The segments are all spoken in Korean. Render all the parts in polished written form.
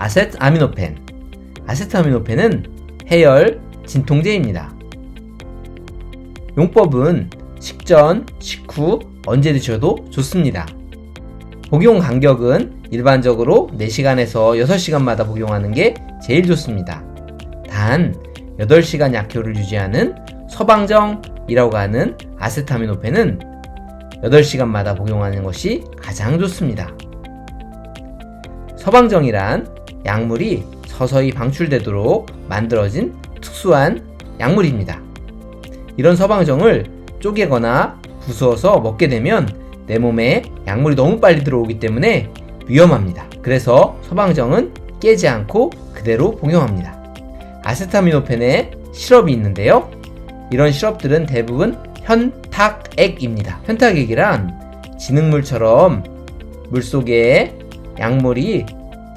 아세트아미노펜. 아세트아미노펜은 해열 진통제입니다. 용법은 식전, 식후 언제 드셔도 좋습니다. 복용 간격은 일반적으로 4시간에서 6시간마다 복용하는 게 제일 좋습니다. 단 8시간 약효를 유지하는 서방정이라고 하는 아세트아미노펜은 8시간마다 복용하는 것이 가장 좋습니다. 서방정이란 약물이 서서히 방출되도록 만들어진 특수한 약물입니다. 이런 서방정을 쪼개거나 부수어서 먹게 되면 내 몸에 약물이 너무 빨리 들어오기 때문에 위험합니다. 그래서 서방정은 깨지 않고 그대로 복용합니다. 아세트아미노펜에 시럽이 있는데요. 이런 시럽들은 대부분 현탁액입니다. 현탁액이란 진흙물처럼 물속에 약물이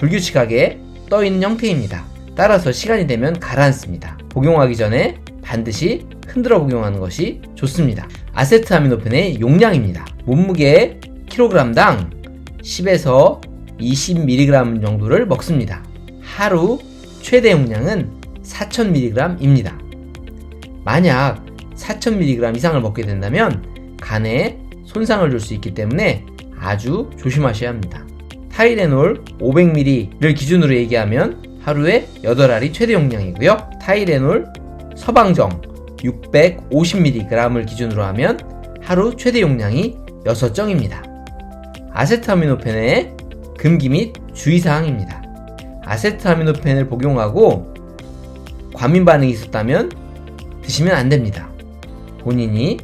불규칙하게 떠있는 형태입니다. 따라서 시간이 되면 가라앉습니다. 복용하기 전에 반드시 흔들어 복용하는 것이 좋습니다. 아세트아미노펜의 용량입니다. 몸무게 kg당 10에서 20mg 정도를 먹습니다. 하루 최대 용량은 4000mg입니다. 만약 4000mg 이상을 먹게 된다면 간에 손상을 줄 수 있기 때문에 아주 조심하셔야 합니다. 타이레놀 500ml를 기준으로 얘기하면 하루에 8알이 최대 용량이고요. 타이레놀 서방정 650mg을 기준으로 하면 하루 최대 용량이 6정입니다. 아세트아미노펜의 금기 및 주의사항입니다. 아세트아미노펜을 복용하고 과민 반응이 있었다면 드시면 안됩니다. 본인이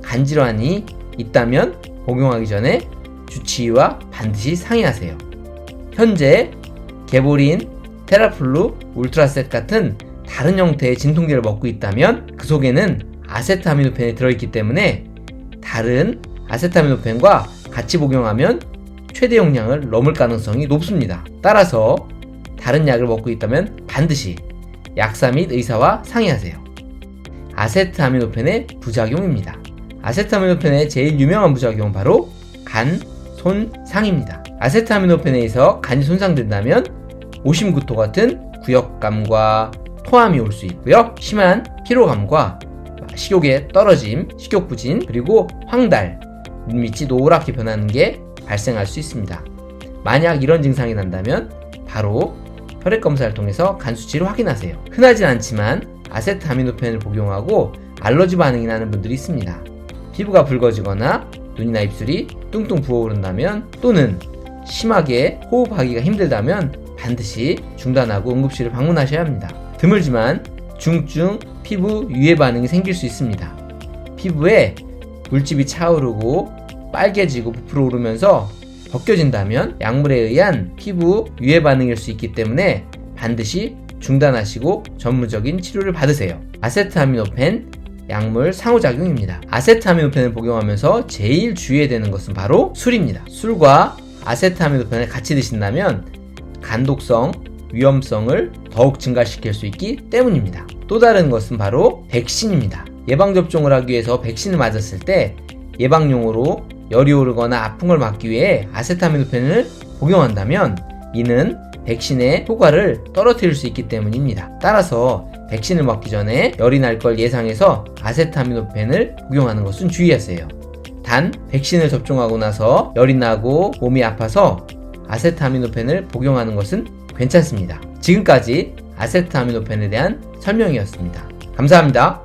간질환이 있다면 복용하기 전에 주치의와 반드시 상의하세요. 현재 개보린, 테라플루, 울트라셋 같은 다른 형태의 진통제를 먹고 있다면 그 속에는 아세트아미노펜이 들어있기 때문에 다른 아세트아미노펜과 같이 복용하면 최대 용량을 넘을 가능성이 높습니다. 따라서 다른 약을 먹고 있다면 반드시 약사 및 의사와 상의하세요. 아세트아미노펜의 부작용입니다. 아세트아미노펜의 제일 유명한 부작용은 바로 간 손상입니다. 아세트아미노펜에 의해서 간이 손상된다면 오심구토 같은 구역감과 토함이 올 수 있고요. 심한 피로감과 식욕의 떨어짐, 식욕부진, 그리고 황달, 눈밑이 노랗게 변하는 게 발생할 수 있습니다. 만약 이런 증상이 난다면 바로 혈액검사를 통해서 간 수치를 확인하세요. 흔하진 않지만 아세트아미노펜을 복용하고 알러지 반응이 나는 분들이 있습니다. 피부가 붉어지거나 눈이나 입술이 뚱뚱 부어오른다면 또는 심하게 호흡하기가 힘들다면 반드시 중단하고 응급실을 방문하셔야 합니다. 드물지만 중증 피부 유해 반응이 생길 수 있습니다. 피부에 물집이 차오르고 빨개지고 부풀어 오르면서 벗겨진다면 약물에 의한 피부 유해 반응일 수 있기 때문에 반드시 중단하시고 전문적인 치료를 받으세요. 아세트아미노펜 약물 상호작용입니다. 아세트아미노펜을 복용하면서 제일 주의해야 되는 것은 바로 술입니다. 술과 아세트아미노펜을 같이 드신다면 간독성, 위험성을 더욱 증가시킬 수 있기 때문입니다. 또 다른 것은 바로 백신입니다. 예방접종을 하기 위해서 백신을 맞았을 때 예방용으로 열이 오르거나 아픈 걸 막기 위해 아세트아미노펜을 복용한다면 이는 백신의 효과를 떨어뜨릴 수 있기 때문입니다. 따라서 백신을 먹기 전에 열이 날 걸 예상해서 아세트아미노펜을 복용하는 것은 주의하세요. 단 백신을 접종하고 나서 열이 나고 몸이 아파서 아세트아미노펜을 복용하는 것은 괜찮습니다. 지금까지 아세트아미노펜에 대한 설명이었습니다. 감사합니다.